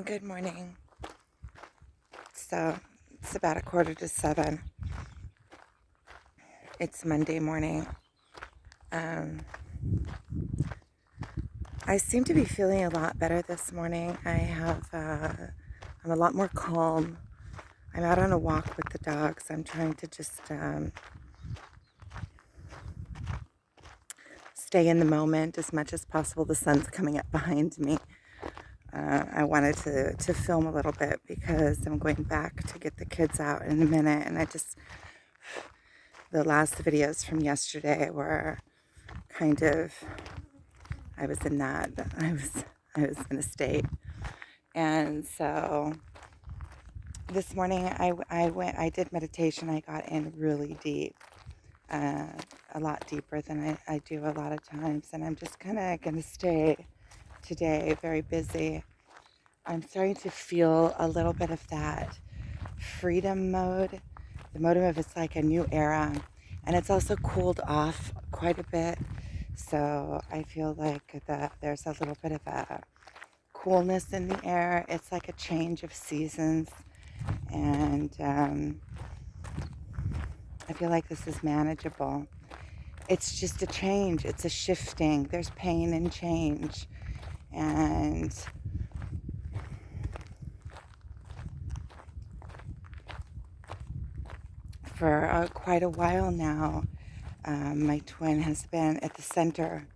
Good morning. So it's about 6:45. It's Monday morning. Um, I seem to be feeling a lot better this morning. I'm a lot more calm. I'm out on a walk with the dogs. I'm trying to just stay in the moment as much as possible. The sun's coming up behind me. I wanted to film a little bit because I'm going back to get the kids out in a minute, and the last videos from yesterday were kind of, I was in that, I was in a state. And so this morning I did meditation. I got in really deep, uh, a lot deeper than I do a lot of times. And I'm just kind of going to stay today very busy. I'm starting to feel a little bit of that freedom mode. The mode of it's like a new era. And it's also cooled off quite a bit. So I feel like there's a little bit of a coolness in the air. It's like a change of seasons. And I feel like this is manageable. It's just a change. It's a shifting. There's pain and change. And for quite a while now, my twin has been at the center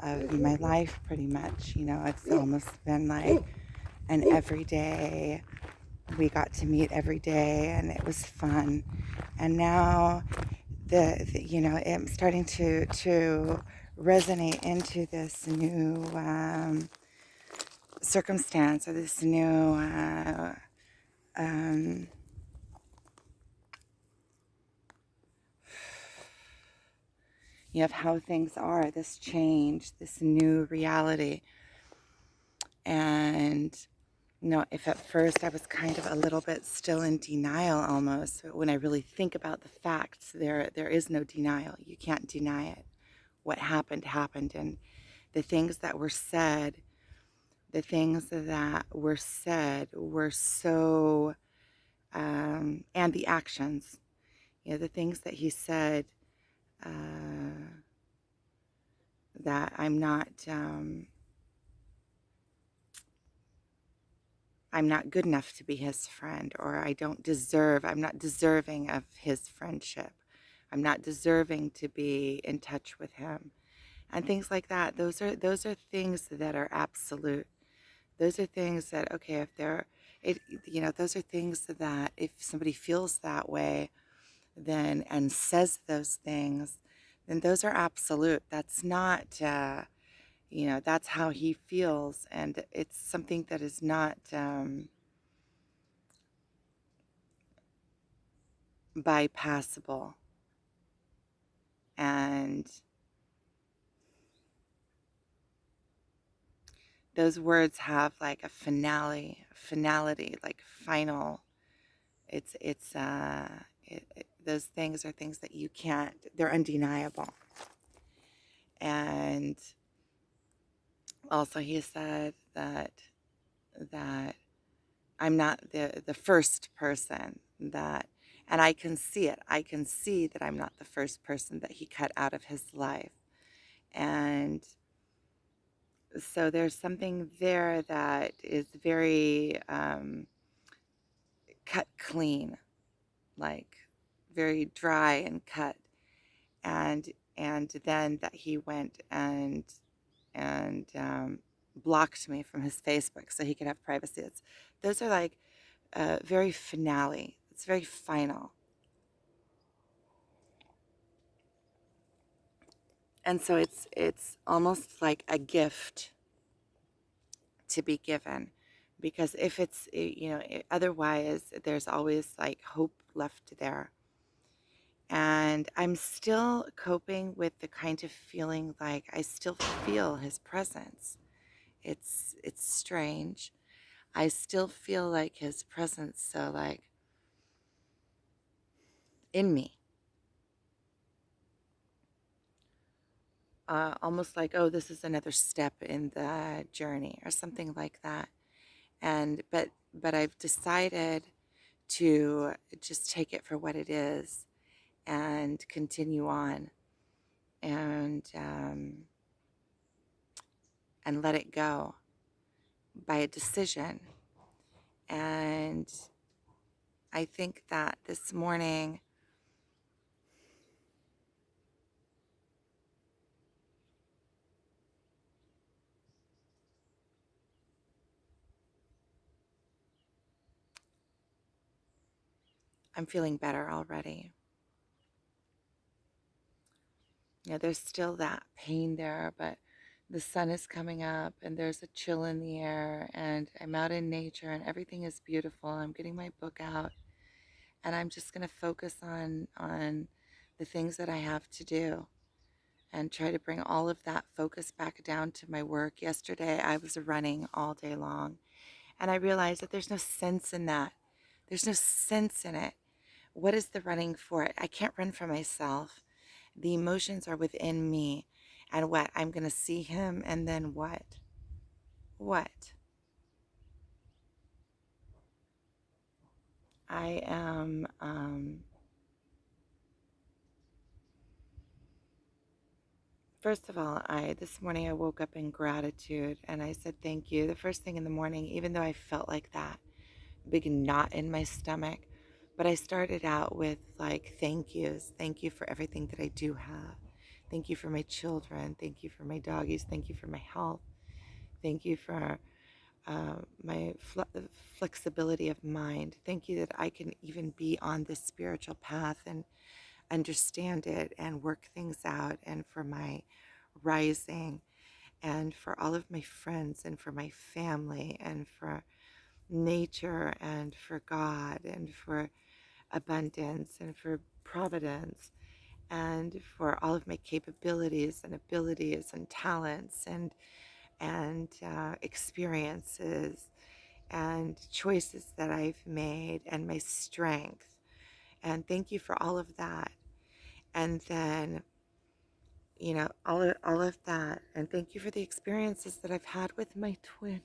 of my life pretty much. It's almost been like an everyday. We got to meet every day and it was fun. And now I'm starting to resonate into this new circumstance, or this new um, of how things are, this change, this new reality. And if at first I was kind of a little bit still in denial almost, when I really think about the facts, there is no denial. You can't deny it. What happened happened, and the things that were said, were so, and the actions, the things that he said, that I'm not good enough to be his friend, or I'm not deserving of his friendship. I'm not deserving to be in touch with him. And things like that. Those are things that are absolute. Those are things that, okay, those are things that if somebody feels that way, then, and says those things, then those are absolute. That's not, that's how he feels. And it's something that is not, bypassable. And those words have like a finality, like final. Those things are things that you can't, they're undeniable. And also he said that I'm not the first person that, and I can see it. I can see that I'm not the first person that he cut out of his life. And so there's something there that is very cut clean, like very dry and cut. And then that he went and blocked me from his Facebook so he could have privacy. Those are like very finale. It's very final. And so it's almost like a gift to be given, because if otherwise there's always like hope left there. And I'm still coping with the kind of feeling like I still feel his presence. It's strange. I still feel like his presence, so like in me. Almost like, oh, this is another step in the journey or something like that. And but I've decided to just take it for what it is and continue on, and um, and let it go by a decision. And I think that this morning I'm feeling better already. There's still that pain there, but the sun is coming up and there's a chill in the air, and I'm out in nature and everything is beautiful. I'm getting my book out, and I'm just going to focus on the things that I have to do and try to bring all of that focus back down to my work. Yesterday I was running all day long, and I realized that there's no sense in that. There's no sense in it. What is the running for? I can't run for myself. The emotions are within me. And what? I'm going to see him, and then what? What? I am, first of all, this morning I woke up in gratitude and I said thank you. The first thing in the morning, even though I felt like that big knot in my stomach, but I started out with like thank yous. Thank you for everything that I do have. Thank you for my children. Thank you for my doggies. Thank you for my health. Thank you for my flexibility of mind. Thank you that I can even be on this spiritual path and understand it and work things out, and for my rising, and for all of my friends, and for my family, and for nature, and for God, and for abundance, and for providence, and for all of my capabilities and abilities and talents and experiences and choices that I've made, and my strength. And thank you for all of that. And then, all of that. And thank you for the experiences that I've had with my twin.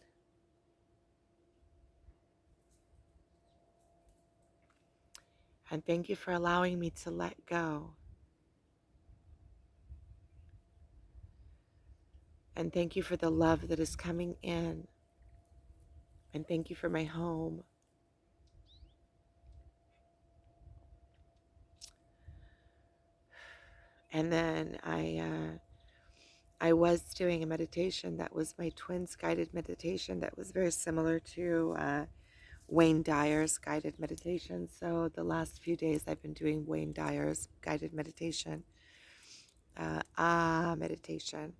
And thank you for allowing me to let go. And thank you for the love that is coming in. And thank you for my home. And then I was doing a meditation that was my twin's guided meditation that was very similar to Wayne Dyer's guided meditation. So the last few days I've been doing Wayne Dyer's guided meditation, meditation,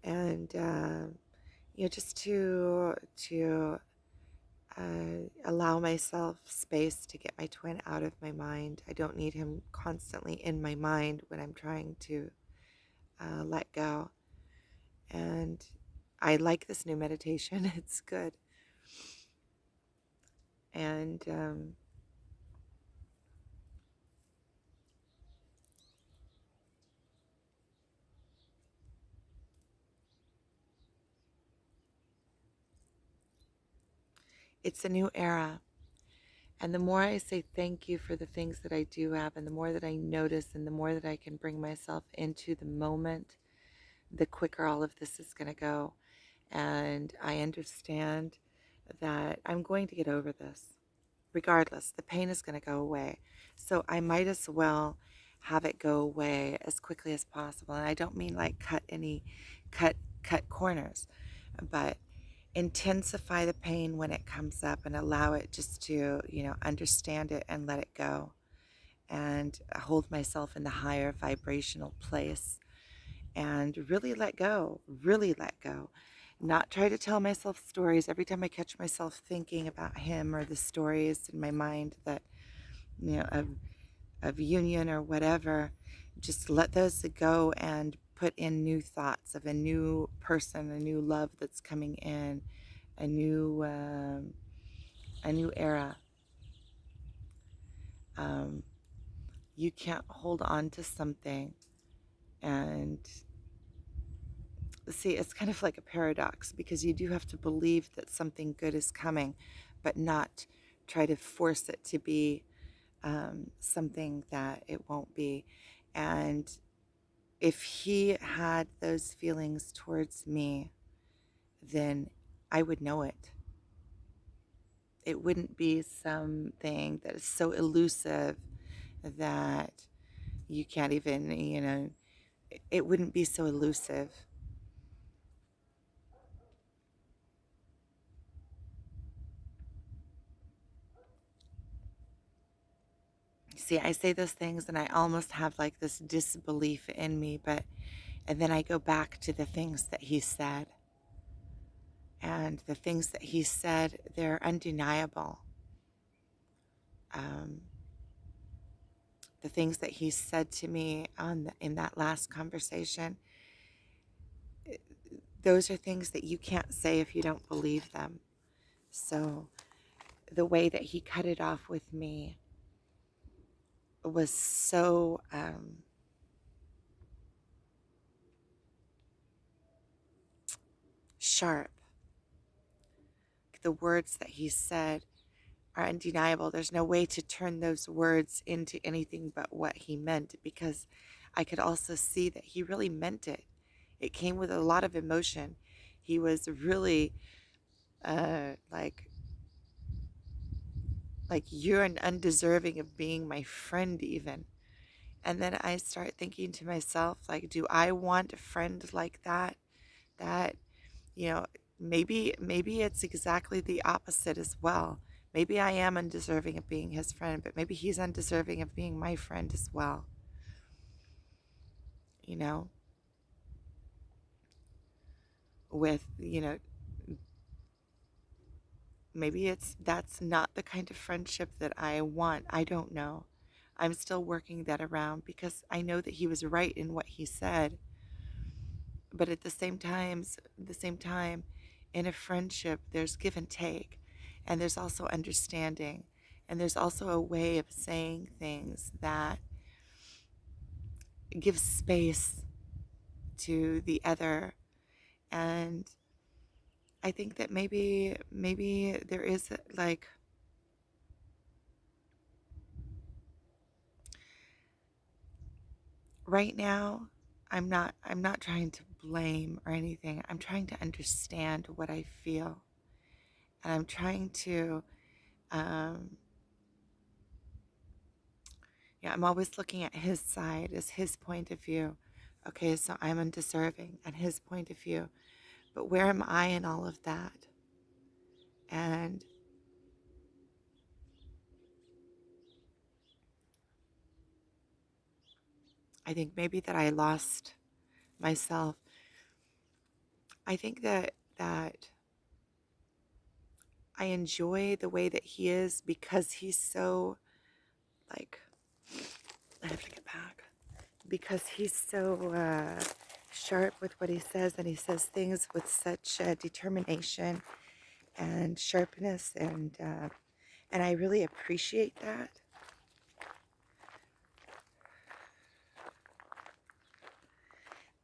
and just to allow myself space to get my twin out of my mind. I don't need him constantly in my mind when I'm trying to let go. And I like this new meditation. It's good. And it's a new era. And the more I say thank you for the things that I do have, and the more that I notice, and the more that I can bring myself into the moment, the quicker all of this is going to go. And I understand that I'm going to get over this. Regardless, the pain is going to go away. So I might as well have it go away as quickly as possible. And I don't mean like cut cut corners, but intensify the pain when it comes up and allow it just to, understand it and let it go, and hold myself in the higher vibrational place and really let go. Not try to tell myself stories every time I catch myself thinking about him, or the stories in my mind that, of union or whatever. Just let those go and put in new thoughts of a new person, a new love that's coming in, a new era. Um, you can't hold on to something and see, it's kind of like a paradox because you do have to believe that something good is coming, but not try to force it to be something that it won't be. And if he had those feelings towards me, then I would know it. It wouldn't be something that is so elusive that you can't even, it wouldn't be so elusive. See, I say those things and I almost have like this disbelief in me, and then I go back to the things that he said. And the things that he said, they're undeniable. Um, the things that he said to me in that last conversation, those are things that you can't say if you don't believe them. So the way that he cut it off with me was so sharp. The words that he said are undeniable. There's no way to turn those words into anything but what he meant, because I could also see that he really meant it. It came with a lot of emotion. He was really like you're an undeserving of being my friend even. And then I start thinking to myself, like, do I want a friend like that? That, you know, maybe it's exactly the opposite as well. Maybe I am undeserving of being his friend, but maybe he's undeserving of being my friend as well. You know, with, maybe that's not the kind of friendship that I want. I don't know. I'm still working that around because I know that he was right in what he said. But at the same time, in a friendship, there's give and take, and there's also understanding, and there's also a way of saying things that gives space to the other. And I think that maybe there is like right now, I'm not trying to blame or anything. I'm trying to understand what I feel, and I'm trying to um, yeah, I'm always looking at his side as his point of view. Okay, so I'm undeserving and his point of view. But where am I in all of that? And I think maybe that I lost myself. I think that I enjoy the way that he is because he's so like I have to get back. Because he's so sharp with what he says, and he says things with such determination and sharpness, and I really appreciate that.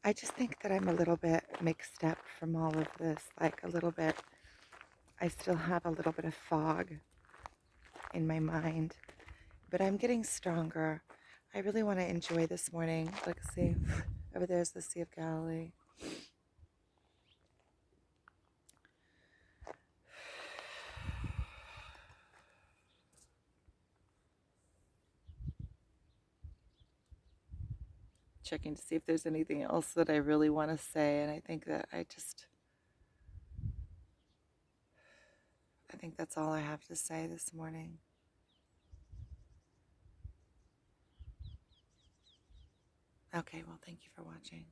I just think that I'm a little bit mixed up from all of this, like a little bit. I still have a little bit of fog in my mind, but I'm getting stronger. I really want to enjoy this morning. Let's see, over there's the Sea of Galilee. Checking to see if there's anything else that I really want to say, and I think that's all I have to say this morning. Okay, well, thank you for watching.